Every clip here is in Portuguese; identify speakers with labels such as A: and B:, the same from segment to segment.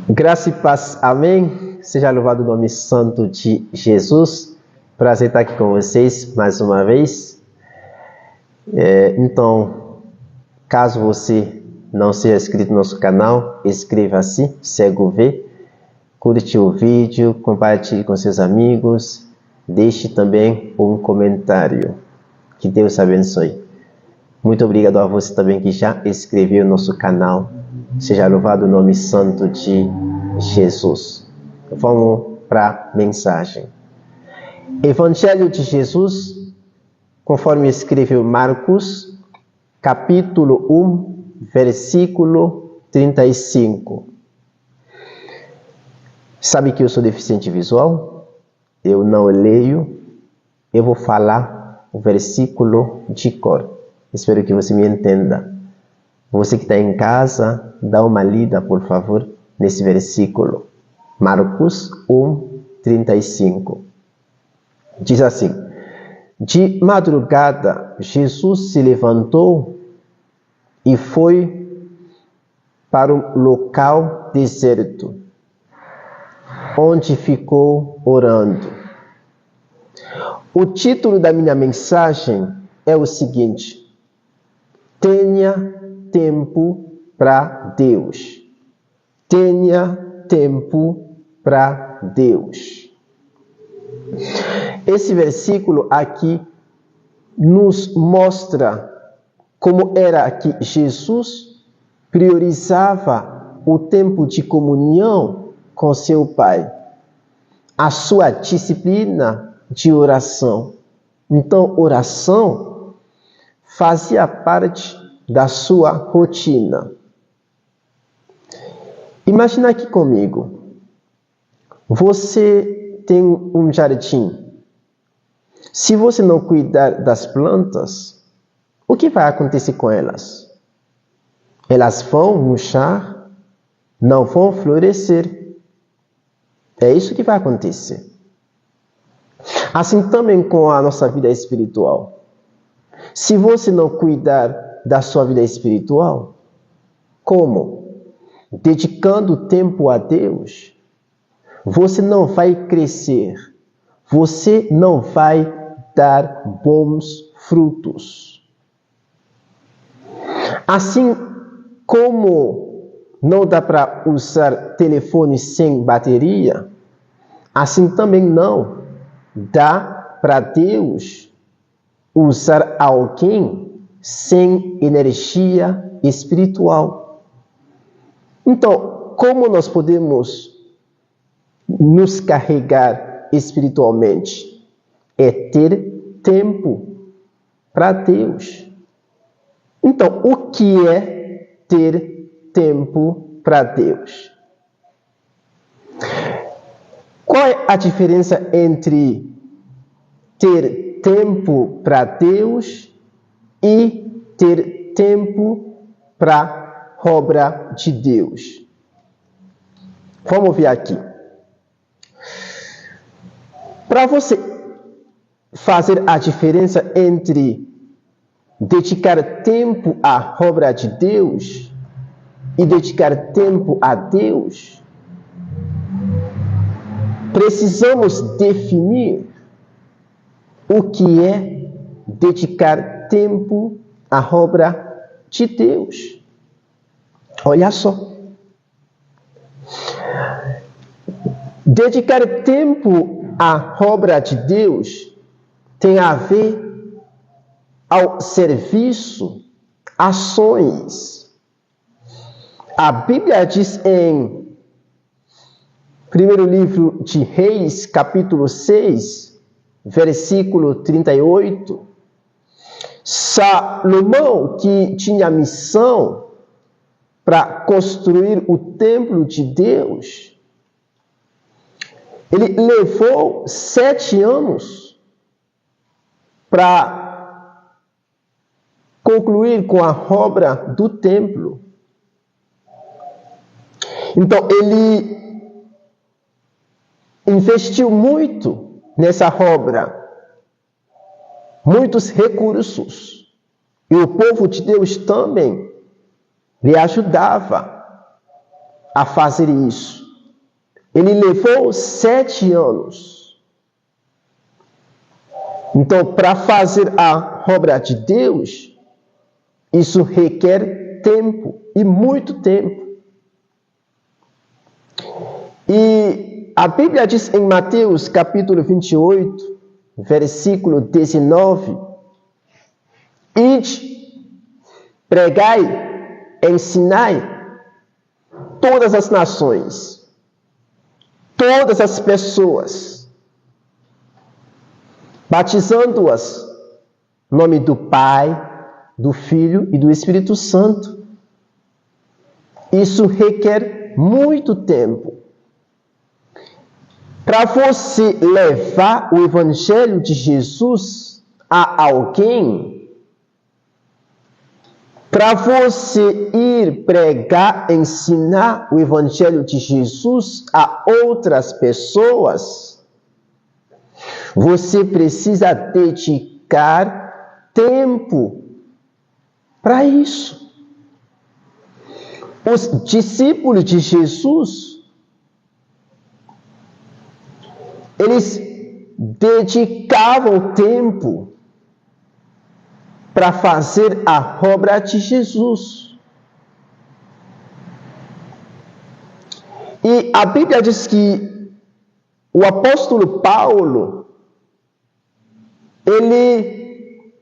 A: Graça e paz, amém? Seja louvado o nome santo de Jesus. Prazer estar aqui com vocês mais uma vez. Então, caso você não seja inscrito no nosso canal, inscreva-se, segue o V, curte o vídeo, compartilhe com seus amigos, deixe também um comentário. Que Deus abençoe. Muito obrigado a você também que já inscreveu no nosso canal. Seja louvado o nome santo de Jesus. Vamos para a mensagem. Evangelho de Jesus, conforme escreveu Marcos, capítulo 1, versículo 35. Sabe que eu sou deficiente visual? Eu não leio. Eu vou falar o versículo de cor. Espero que você me entenda. Você que está em casa, dá uma lida, por favor, nesse versículo. Marcos 1, 35. Diz assim: de madrugada, Jesus se levantou e foi para um local deserto, onde ficou orando. O título da minha mensagem é o seguinte: tenha tempo para Deus. Tenha tempo para Deus. Esse versículo aqui nos mostra como era que Jesus priorizava o tempo de comunhão com seu Pai, a sua disciplina de oração. Então, oração fazia parte da sua rotina. Imagina aqui comigo. Você tem um jardim. Se você não cuidar das plantas, o que vai acontecer com elas? Elas vão murchar, não vão florescer. É isso que vai acontecer. Assim também com a nossa vida espiritual. Se você não cuidar da sua vida espiritual, como? Dedicando tempo a Deus, você não vai crescer, você não vai dar bons frutos. Assim como não dá para usar telefone sem bateria, assim também não dá para Deus usar alguém sem energia espiritual. Então, como nós podemos nos carregar espiritualmente? É ter tempo para Deus. Então, o que é ter tempo para Deus? Qual é a diferença entre ter tempo para Deus e ter tempo para a obra de Deus? Vamos ver aqui. Para você fazer a diferença entre dedicar tempo à obra de Deus e dedicar tempo a Deus, precisamos definir o que é dedicar tempo à obra de Deus. Olha só. Dedicar tempo à obra de Deus tem a ver ao serviço, ações. A Bíblia diz em primeiro livro de Reis, capítulo 6, versículo 38, Salomão, que tinha a missão para construir o templo de Deus, ele levou 7 anos para concluir com a obra do templo. Então, ele investiu muito nessa obra, muitos recursos, e o povo de Deus também lhe ajudava. a fazer isso. Ele levou 7 anos. Então, para fazer a obra de Deus, isso requer tempo, e muito tempo. E a Bíblia diz em Mateus capítulo 28, versículo 19, ide, pregai, ensinai todas as nações, todas as pessoas, batizando-as em nome do Pai, do Filho e do Espírito Santo. Isso requer muito tempo. Para você levar o Evangelho de Jesus a alguém, para você ir pregar, ensinar o Evangelho de Jesus a outras pessoas, você precisa dedicar tempo para isso. Os discípulos de Jesus, eles dedicavam tempo para fazer a obra de Jesus. E a Bíblia diz que o apóstolo Paulo, ele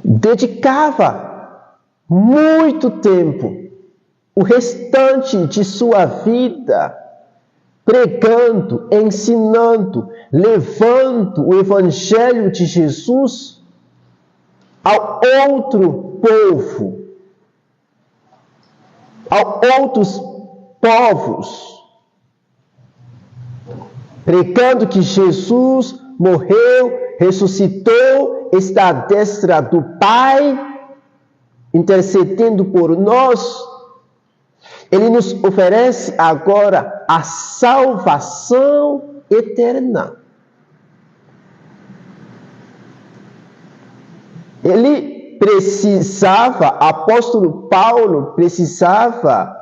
A: dedicava muito tempo, o restante de sua vida, pregando, ensinando, levando o Evangelho de Jesus ao outro povo, a outros povos, pregando que Jesus morreu, ressuscitou, está à destra do Pai, intercedendo por nós. Ele nos oferece agora a salvação eterna. Ele precisava, apóstolo Paulo precisava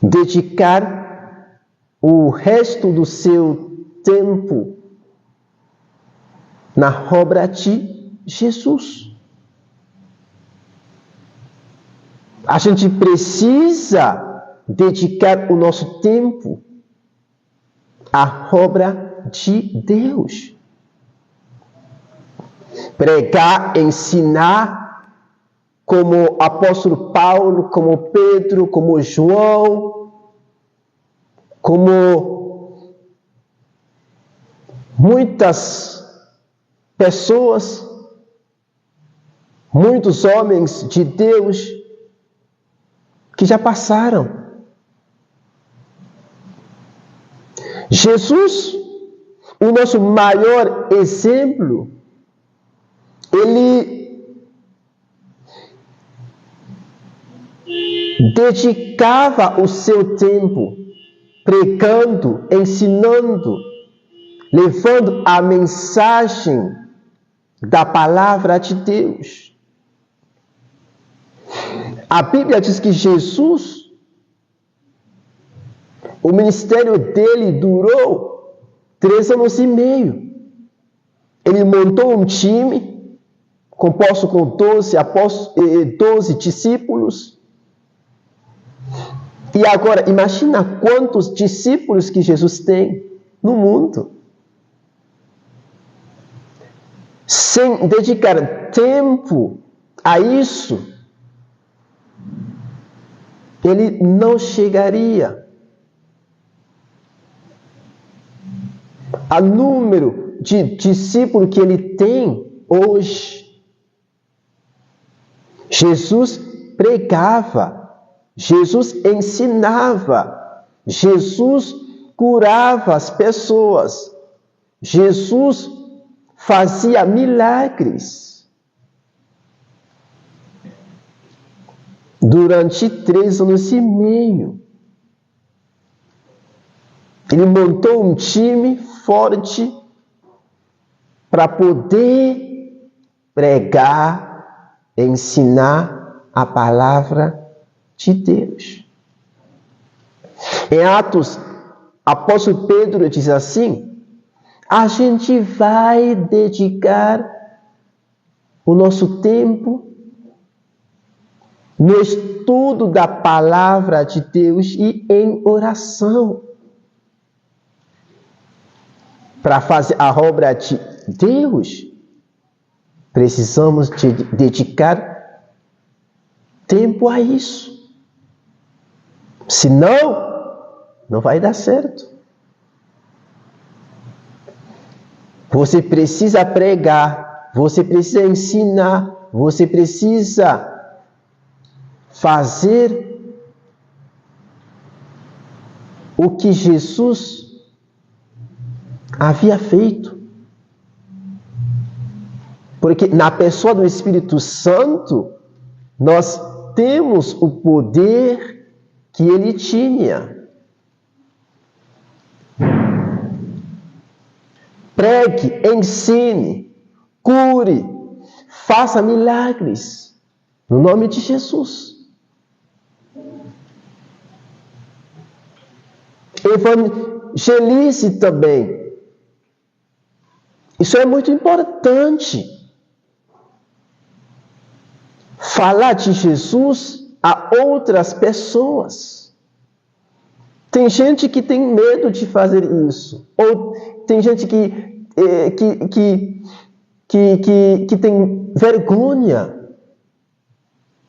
A: dedicar o resto do seu tempo na obra de Jesus. A gente precisa dedicar o nosso tempo à obra de Deus. Pregar, ensinar, como apóstolo Paulo, como Pedro, como João, como muitas pessoas, muitos homens de Deus que já passaram. Jesus, o nosso maior exemplo, ele dedicava o seu tempo pregando, ensinando, levando a mensagem da palavra de Deus. A Bíblia diz que Jesus, o ministério dele durou 3 anos e meio. Ele montou um time composto com 12 discípulos. E agora, imagina quantos discípulos que Jesus tem no mundo. Sem dedicar tempo a isso, ele não chegaria ao número de discípulos que ele tem hoje. Jesus pregava, Jesus ensinava, Jesus curava as pessoas, Jesus fazia milagres. Durante 3 anos e meio, ele montou um time forte para poder pregar, ensinar a palavra de Deus. Em Atos, apóstolo Pedro diz assim: a gente vai dedicar o nosso tempo no estudo da palavra de Deus e em oração. Para fazer a obra de Deus, precisamos dedicar tempo a isso. Senão, não vai dar certo. Você precisa pregar, você precisa ensinar, você precisa fazer o que Jesus havia feito. Porque na pessoa do Espírito Santo, nós temos o poder que ele tinha. Pregue, ensine, cure, faça milagres, no nome de Jesus. Evangelize também. Isso é muito importante. Falar de Jesus a outras pessoas. Tem gente que tem medo de fazer isso. Ou tem gente que tem vergonha.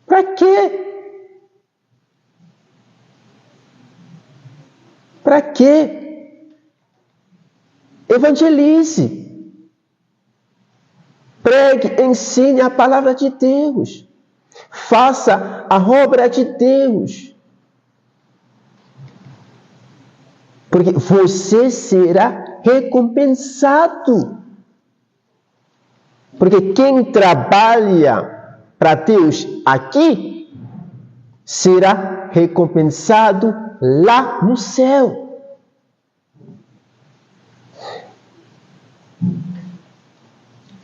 A: Para quê? Para quê? Evangelize. Pregue, ensine a palavra de Deus. Faça a obra de Deus. Porque você será recompensado. Porque quem trabalha para Deus aqui será recompensado lá no céu.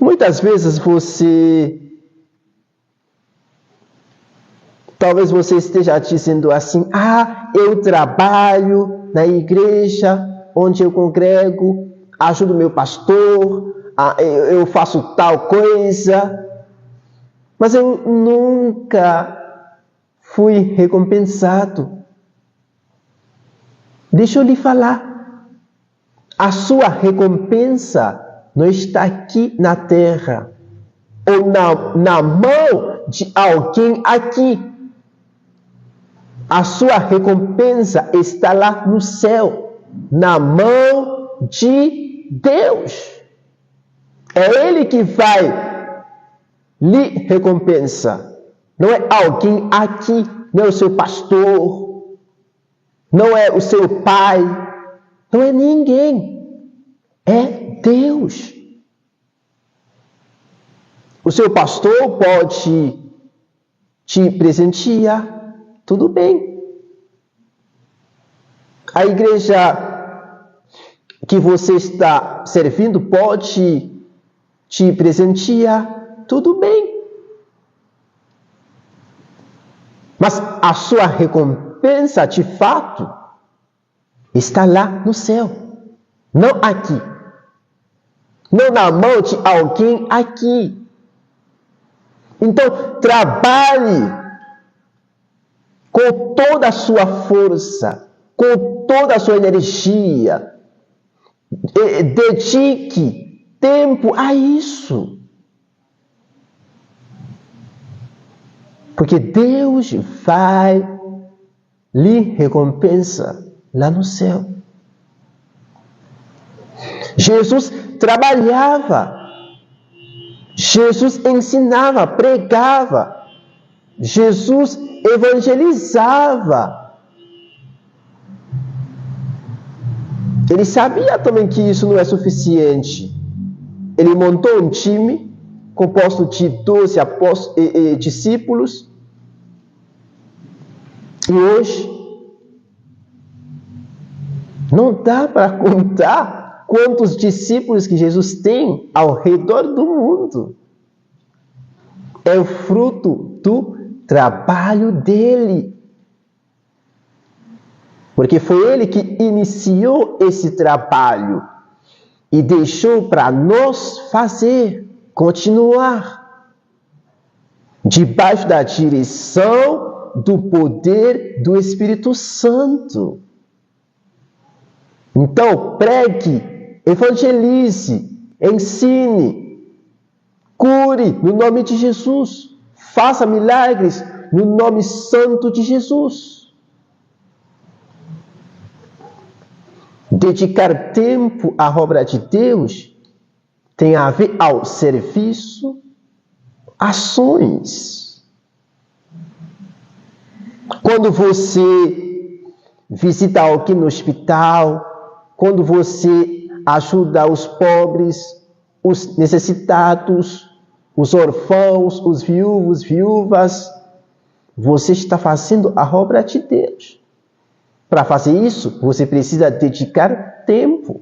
A: Muitas vezes talvez você esteja dizendo assim: eu trabalho na igreja onde eu congrego, ajudo meu pastor, eu faço tal coisa, mas eu nunca fui recompensado. Deixa eu lhe falar, a sua recompensa não está aqui na terra, ou na mão de alguém aqui. A sua recompensa está lá no céu, na mão de Deus. É Ele que vai lhe recompensar. Não é alguém aqui, não é o seu pastor, não é o seu pai, não é ninguém. É Deus. O seu pastor pode te presentear, tudo bem. A igreja que você está servindo pode te presentear, tudo bem. Mas a sua recompensa, de fato, está lá no céu, não aqui. Não na mão de alguém aqui. Então, trabalhe com toda a sua força, com toda a sua energia. Dedique tempo a isso. Porque Deus vai lhe recompensar lá no céu. Jesus trabalhava, Jesus ensinava, pregava, Jesus evangelizava. Ele sabia também que isso não é suficiente. Ele montou um time composto de 12 discípulos. E hoje não dá para contar quantos discípulos que Jesus tem ao redor do mundo. É o fruto do trabalho dele. Porque foi Ele que iniciou esse trabalho e deixou para nós fazer, continuar, debaixo da direção do poder do Espírito Santo. Então, pregue, evangelize, ensine, cure no nome de Jesus, faça milagres no nome santo de Jesus. Dedicar tempo à obra de Deus tem a ver ao serviço, ações. Quando você visita alguém no hospital, quando você ajuda os pobres, os necessitados, os órfãos, os viúvos, viúvas, você está fazendo a obra de Deus. Para fazer isso, você precisa dedicar tempo.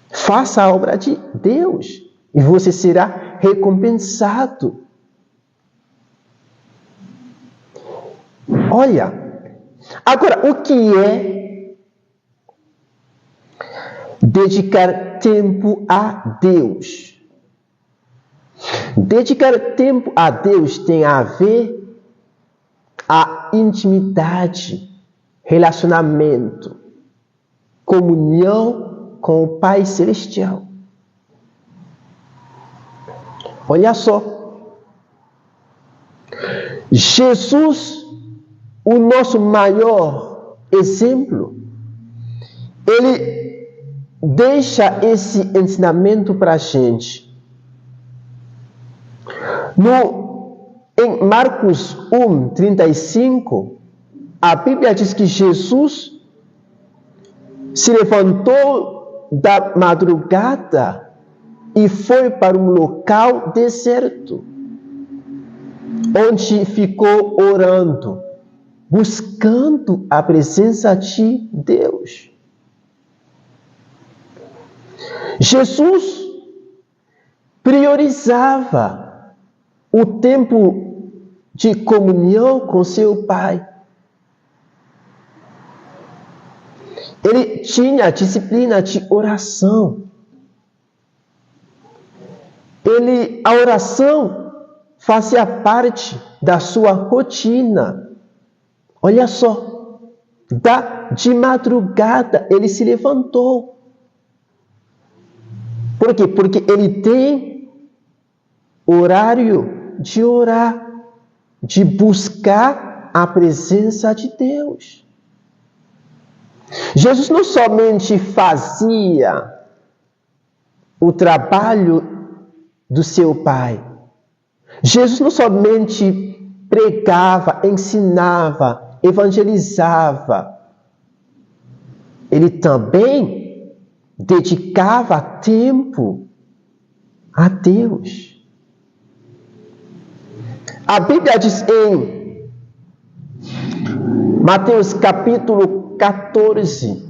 A: Faça a obra de Deus e você será recompensado. Olha, agora, o que é dedicar tempo a Deus? Dedicar tempo a Deus tem a ver a intimidade, relacionamento, comunhão com o Pai Celestial. Olha só. Jesus, o nosso maior exemplo, ele deixa esse ensinamento para a gente. Em Marcos 1:35, a Bíblia diz que Jesus se levantou da madrugada e foi para um local deserto, onde ficou orando, buscando a presença de Deus. Jesus priorizava o tempo de comunhão com seu Pai. Ele tinha a disciplina de oração. A oração fazia parte da sua rotina. Olha só, de madrugada ele se levantou. Por quê? Porque ele tem horário de orar, de buscar a presença de Deus. Jesus não somente fazia o trabalho do seu Pai. Jesus não somente pregava, ensinava, evangelizava. Ele também dedicava tempo a Deus. A Bíblia diz em Mateus capítulo 14,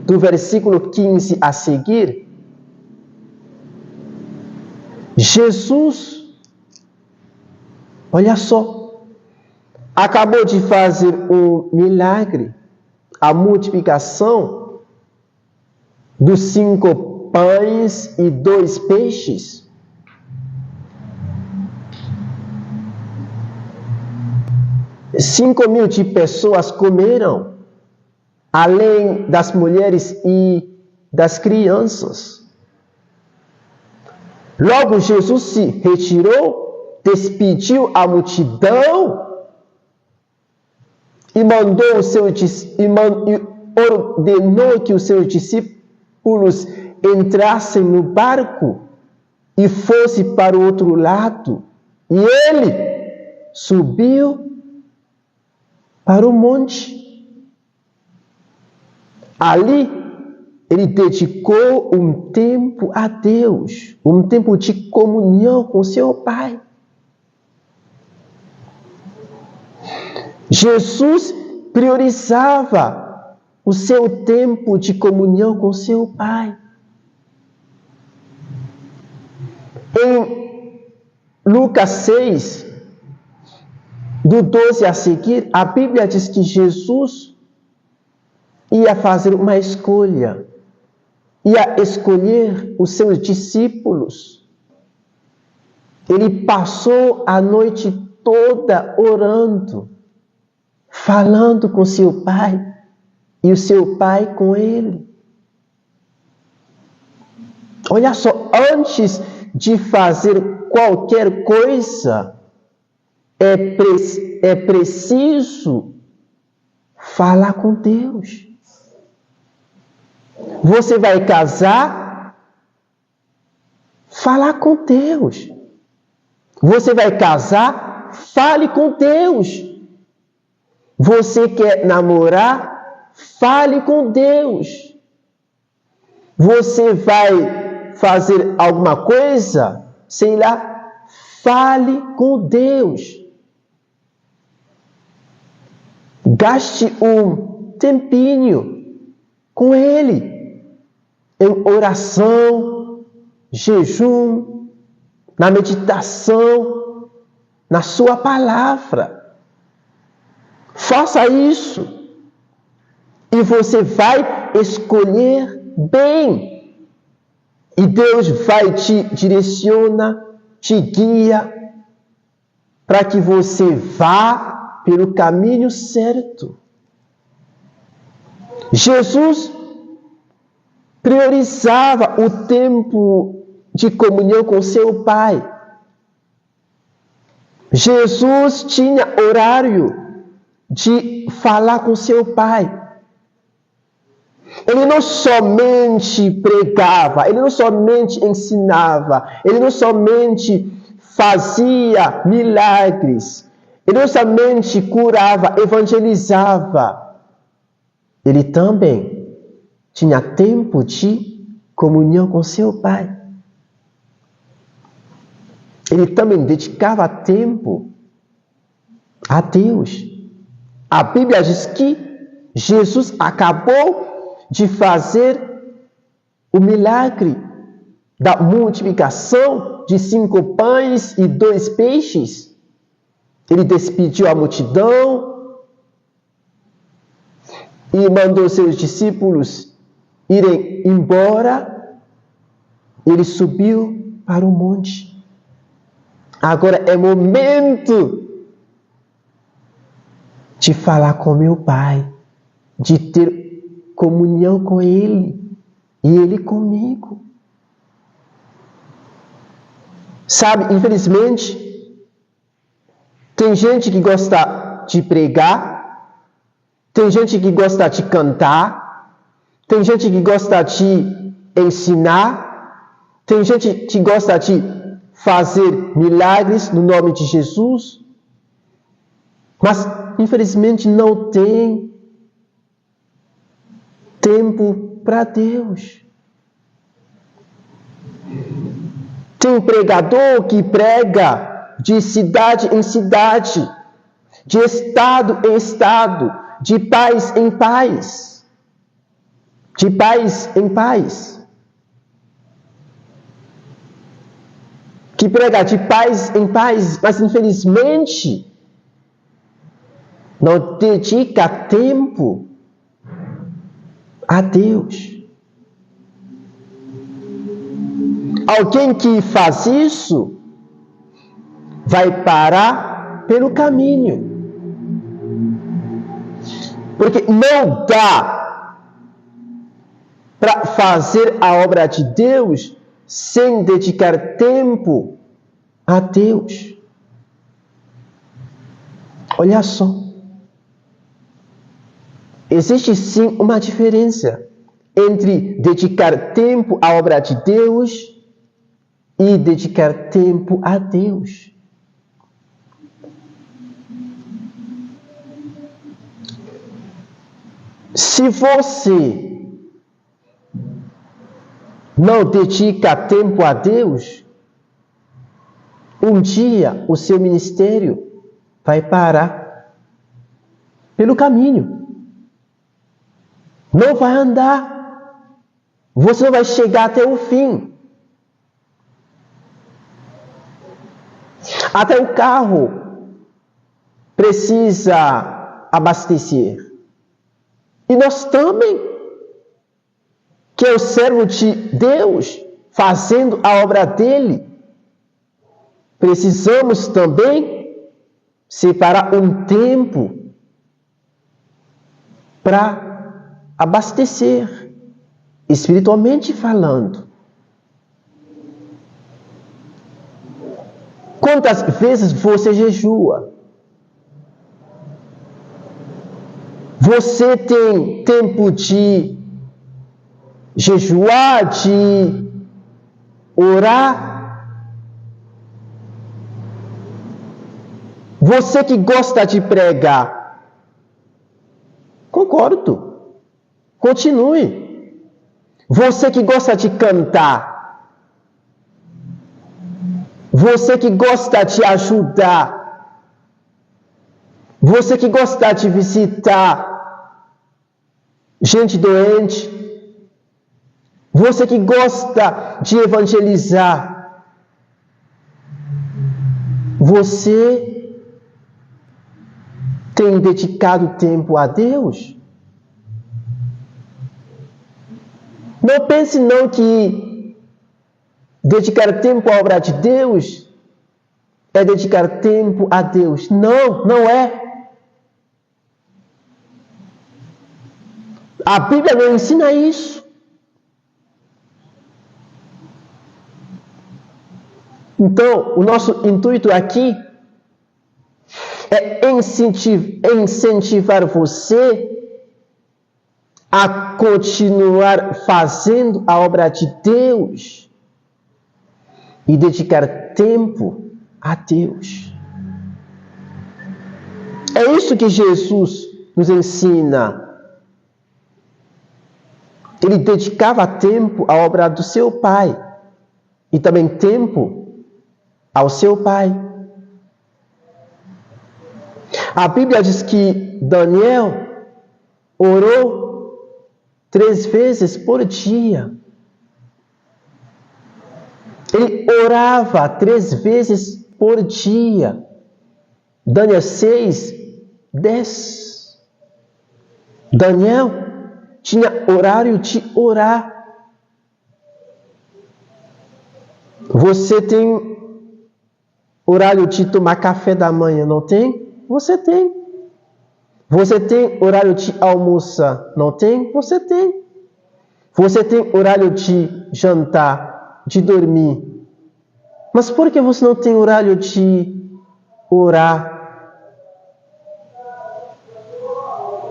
A: do versículo 15 a seguir, Jesus, olha só, acabou de fazer um milagre, a multiplicação dos 5 pães e 2 peixes. $5.000 de pessoas comeram, além das mulheres e das crianças. Logo Jesus se retirou, despediu a multidão e ordenou que os seus discípulos entrassem no barco e fossem para o outro lado. E ele subiu para o monte. Ali, ele dedicou um tempo a Deus, um tempo de comunhão com seu Pai. Jesus priorizava o seu tempo de comunhão com seu Pai. Em Lucas 6, do 12 a seguir, a Bíblia diz que Jesus ia fazer uma escolha, ia escolher os seus discípulos. Ele passou a noite toda orando, falando com seu Pai, e o seu Pai com ele. Olha só, antes de fazer qualquer coisa, é preciso falar com Deus. Você vai casar? Falar com Deus. Você vai casar? Fale com Deus. Você quer namorar? Fale com Deus. Você vai fazer alguma coisa? Sei lá, fale com Deus. Gaste um tempinho com Ele, em oração, jejum, na meditação, na sua palavra. Faça isso e você vai escolher bem. E Deus vai te direcionar, te guia, para que você vá pelo caminho certo. Jesus priorizava o tempo de comunhão com seu Pai. Jesus tinha horário de falar com seu Pai. Ele não somente pregava, ele não somente ensinava, ele não somente fazia milagres, ele não somente curava, evangelizava. Ele também tinha tempo de comunhão com seu Pai. Ele também dedicava tempo a Deus. A Bíblia diz que Jesus acabou de fazer o milagre da multiplicação de 5 pães e 2 peixes. Ele despediu a multidão e mandou seus discípulos irem embora. Ele subiu para o monte. Agora é momento de falar com meu Pai, de ter comunhão com Ele e Ele comigo. Sabe, infelizmente, tem gente que gosta de pregar, tem gente que gosta de cantar, tem gente que gosta de ensinar, tem gente que gosta de fazer milagres no nome de Jesus, mas infelizmente não tem tempo para Deus. Tem pregador que prega de cidade em cidade, de estado em estado, de país em país, de país em país. Que prega de país em país, mas infelizmente não dedica tempo a Deus. Alguém que faz isso vai parar pelo caminho. Porque não dá para fazer a obra de Deus sem dedicar tempo a Deus. Olha só. Existe sim uma diferença entre dedicar tempo à obra de Deus e dedicar tempo a Deus. Se você não dedica tempo a Deus, um dia o seu ministério vai parar pelo caminho. Não vai andar. Você não vai chegar até o fim. Até o carro precisa abastecer. E nós também, que é o servo de Deus, fazendo a obra dele, precisamos também separar um tempo para abastecer, espiritualmente falando. Quantas vezes você jejua? Você tem tempo de jejuar, de orar? Você que gosta de pregar, concordo, continue. Você que gosta de cantar, você que gosta de ajudar, você que gosta de visitar gente doente, você que gosta de evangelizar, você tem dedicado tempo a Deus? Não pense não que dedicar tempo à obra de Deus é dedicar tempo a Deus. Não, não é. A Bíblia não ensina isso. Então, o nosso intuito aqui é incentivar você a continuar fazendo a obra de Deus e dedicar tempo a Deus. É isso que Jesus nos ensina. Ele dedicava tempo à obra do seu Pai e também tempo ao seu Pai. A Bíblia diz que Daniel orou 3 vezes por dia. Ele orava 3 vezes por dia. Daniel 6, 10. Daniel tinha horário de orar. Você tem horário de tomar café da manhã, não tem? Você tem. Você tem horário de almoçar, não tem? Você tem. Você tem horário de jantar, de dormir. Mas por que você não tem horário de orar?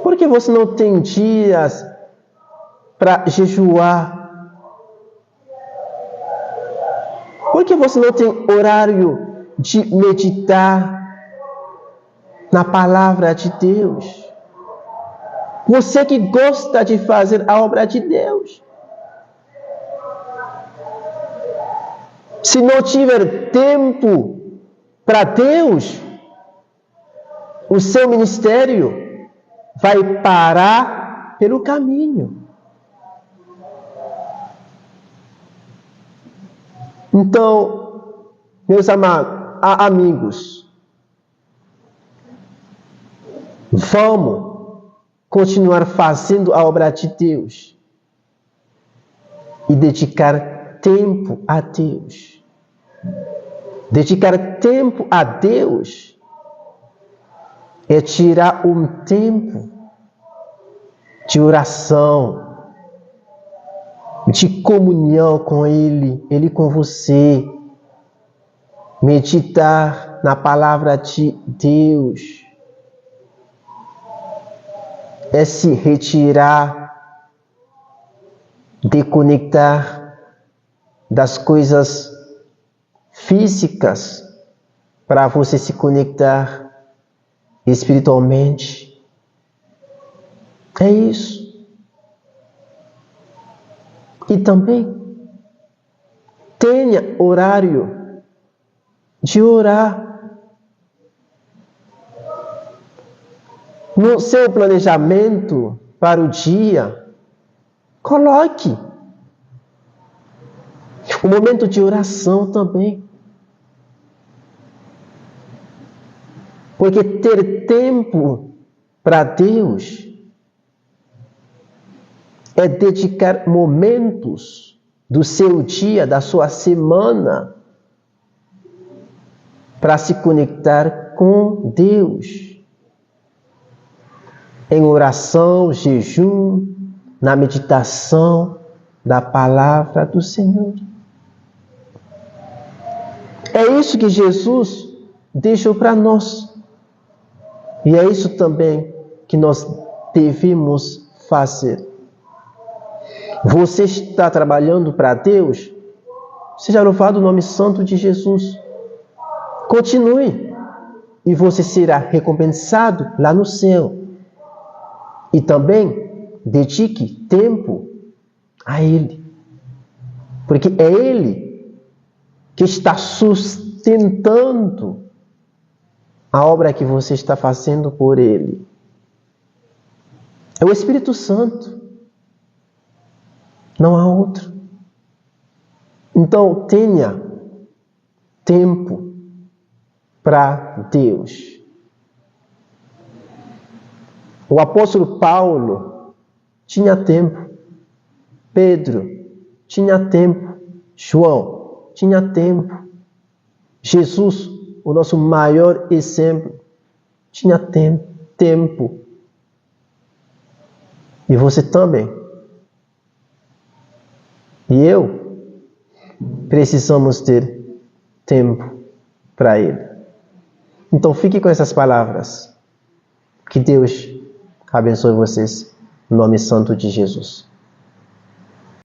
A: Por que você não tem dias para jejuar? Por que você não tem horário de meditar na palavra de Deus? Você que gosta de fazer a obra de Deus. Se não tiver tempo para Deus, o seu ministério vai parar pelo caminho. Então, meus amados, amigos, vamos continuar fazendo a obra de Deus e dedicar tempo a Deus. Dedicar tempo a Deus é tirar um tempo de oração, de comunhão com Ele, Ele com você. Meditar na palavra de Deus é se retirar, desconectar das coisas físicas para você se conectar espiritualmente. É isso. E também tenha horário de orar. No seu planejamento para o dia, coloque um momento de oração também. Porque ter tempo para Deus é dedicar momentos do seu dia, da sua semana, para se conectar com Deus. Em oração, jejum, na meditação da palavra do Senhor. É isso que Jesus deixou para nós. E é isso também que nós devemos fazer. Você está trabalhando para Deus? Seja louvado o nome santo de Jesus. Continue. E você será recompensado lá no céu. E também dedique tempo a Ele. Porque é Ele que está sustentando a obra que você está fazendo por Ele. É o Espírito Santo. Não há outro. Então, tenha tempo para Deus. O apóstolo Paulo tinha tempo. Pedro tinha tempo. João tinha tempo. Jesus, o nosso maior exemplo, tinha tempo. E você também. E eu precisamos ter tempo para Ele. Então fique com essas palavras. Que Deus abençoe vocês, no nome santo de Jesus.